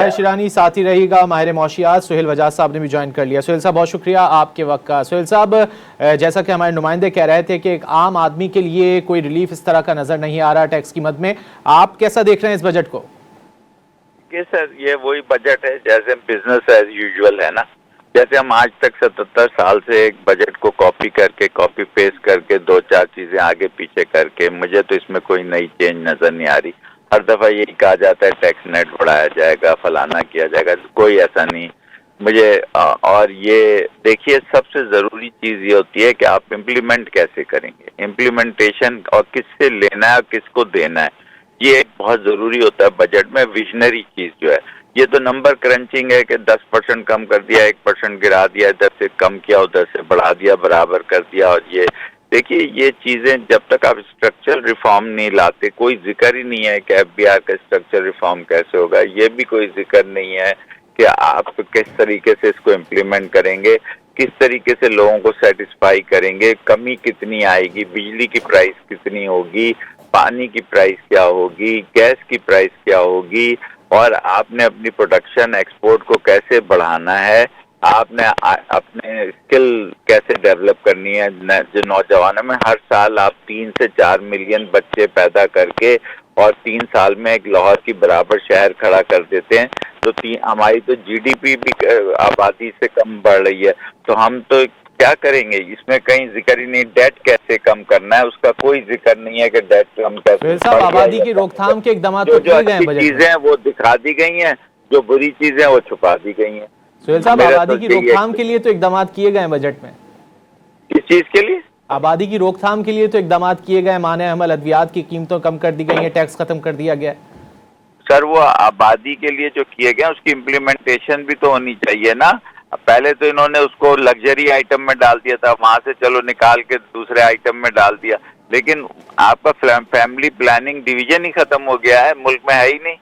ताहिर शिरानी साथी रहेगा, माहिर मौशियात सुहेल वजाज साहब ने भी ज्वाइन कर लिया। सुहेल साहब बहुत शुक्रिया आपके वक्त का। सुहेल साहब, जैसा कि हमारे नुमाइंदे कह रहे थे कि एक आम आदमी के लिए कोई रिलीफ इस तरह का नजर नहीं आ रहा टैक्स की मद में, आप कैसा देख रहे हैं इस बजट को? सर ये वही बजट है जैसे बिजनेस एज यूजुअल है ना, जैसे हम आज तक 77 साल से एक बजट को कॉपी पेस्ट करके दो चार चीजें आगे पीछे करके, मुझे तो इसमें कोई नई चेंज नजर नहीं आ रही। हर दफा यही कहा जाता है टैक्स नेट बढ़ाया जाएगा, फलाना किया जाएगा, कोई ऐसा नहीं मुझे। और ये देखिए सबसे जरूरी चीज ये होती है कि आप इम्प्लीमेंट कैसे करेंगे, इम्प्लीमेंटेशन और किससे लेना है और किसको देना है, ये एक बहुत जरूरी होता है बजट में। विजनरी चीज जो है, ये तो नंबर क्रंचिंग है कि 10% कम कर दिया, 1% गिरा दिया, इधर से कम किया उधर से बढ़ा दिया, बराबर कर दिया। और ये देखिए ये चीजें जब तक आप स्ट्रक्चरल रिफॉर्म नहीं लाते, कोई जिक्र ही नहीं है कि एफबीआर का स्ट्रक्चरल रिफॉर्म कैसे होगा, ये भी कोई जिक्र नहीं है कि आप किस तरीके से इसको इम्प्लीमेंट करेंगे, किस तरीके से लोगों को सेटिस्फाई करेंगे, कमी कितनी आएगी, बिजली की प्राइस कितनी होगी, पानी की प्राइस क्या होगी, गैस की प्राइस क्या होगी, और आपने अपनी प्रोडक्शन एक्सपोर्ट को कैसे बढ़ाना है, आपने अपने स्किल कैसे डेवलप करनी है। जो नौजवानों में हर साल आप 3 से 4 मिलियन बच्चे पैदा करके और 3 साल में एक लाहौर की बराबर शहर खड़ा कर देते हैं, तो हमारी तो जीडीपी भी आबादी से कम बढ़ रही है, तो हम तो क्या करेंगे, इसमें कहीं जिक्र ही नहीं। डेट कैसे कम करना है उसका कोई जिक्र नहीं है कि डेट कम कैसे। आबादी की रोकथाम के इकदाम जो अच्छी चीजें हैं वो दिखा दी गई हैं, जो बुरी चीजें हैं वो छुपा दी गई हैं। सुहेल साहब, आबादी की रोकथाम के लिए तो इकदाम किए गए हैं बजट में। किस चीज के लिए? आबादी की रोकथाम के लिए तो इकदाम किए गए, माने अमल अद्वियात की कीमतों कम कर दी गई है, टैक्स खत्म कर दिया गया। सर वो आबादी के लिए जो किए गए उसकी इम्प्लीमेंटेशन भी तो होनी चाहिए ना। पहले तो इन्होंने उसको लग्जरी आइटम में डाल दिया था, वहां से चलो निकाल के दूसरे आइटम में डाल दिया, लेकिन आपका फैमिली प्लानिंग डिवीजन ही खत्म हो गया है, मुल्क में है ही नहीं।